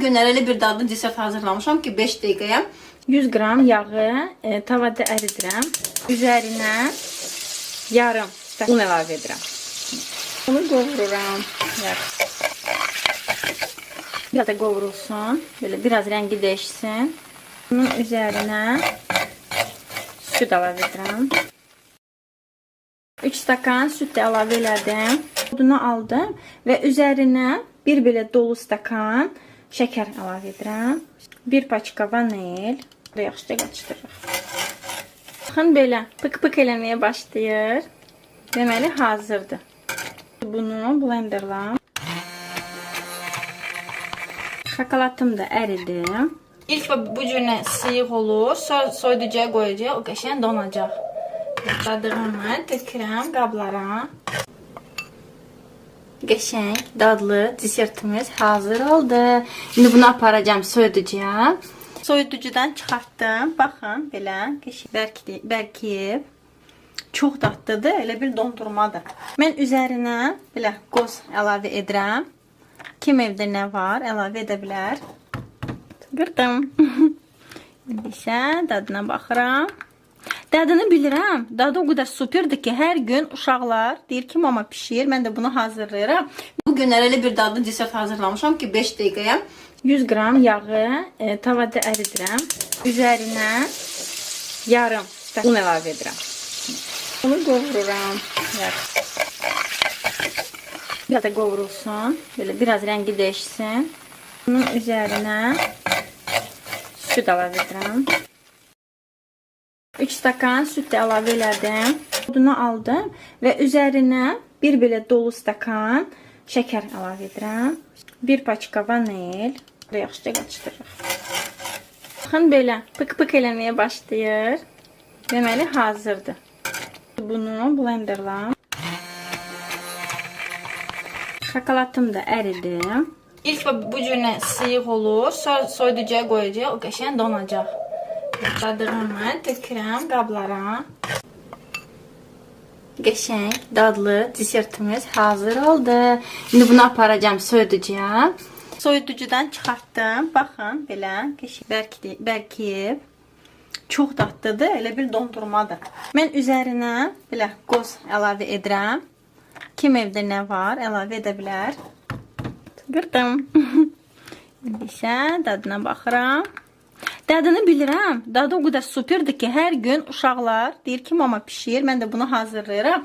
Bugünlər elə bir dadlı desert hazırlamışam ki 5 dəqiqəyə 100 qram yağı tavada əridirəm. Üzərinə yarım stəkan un əlavə edirəm. Bunu qovururam. Biraz da qovurulsun. Böyle biraz rəngi değişsin. Bunun üzərinə süt əlavə edirəm. 3 stəkan süt də əlavə elədim. Bunu aldım və üzərinə bir belə dolu stəkan şəkər əlavə edirəm. Bir paçka vanil. Yaxşıca qaçdırırıq. Baxın belə pık-pık eləməyə başlayır. Deməli hazırdır. Bunu blenderla. Şokolatım da əridi. İlk bu cür sıyıq olur. Sonra soyuducuya qoyacaq. O qəşəng donacaq. Dadığımı tökürəm qablara. Qəşəng, dadlı desertimiz hazır oldu. İndi bunu aparacağım soyuducuya. Soyuducudan çıxartdım. Baxın, belə bərkiyib. Çox dadlıdır, elə bir dondurmadır. Mən üzərinə belə qoz əlavə edirəm. Kim evdə nə var, əlavə edə bilər. Qırdım. İndi isə dadına baxıram. Dadını bilirəm. Dadı o qədər superdir ki, hər gün uşaqlar deyir ki, mama pişir. Mən də bunu hazırlayıram. Bugünlər elə bir dadlı desert hazırlamışam ki 5 dəqiqəyə 100 qram yağı tavada əridirəm. Üzərinə yarım stəkan un əlavə edirəm. Bunu qovururam. Biraz da qovurulsun. Böyle biraz rəngi değişsin. Bunun üzərinə süt əlavə edirəm. 3 stəkan süt də əlavə elədim. Bunu aldım və üzərinə bir belə dolu stəkan şəkər əlavə edirəm. Bir paçka vanil. Yaxşıca qaçdırırıq. Baxın belə pık-pık eləməyə başlayır. Deməli hazırdır. Bunu blenderla. Şokolatım da əridi. İlk bu cür sıyıq olur. Sonra soyuducuya qoyacaq. O qəşəng donacaq. Dadığımı tökürəm qablara. Qəşəng, dadlı desertimiz hazır oldu. İndi bunu aparacağım soyuducuya. Soyuducudan çıxartdım. Baxın, belə bərkiyib. Çox dadlıdır, elə bir dondurmadır. Mən üzərinə belə qoz əlavə edirəm. Kim evdə nə var, əlavə edə bilər. Qırdım. İndi isə dadına baxıram. Dadını bilirəm. Dadı o qədər superdir ki, hər gün uşaqlar deyir ki, mama pişir. Mən də bunu hazırlayıram.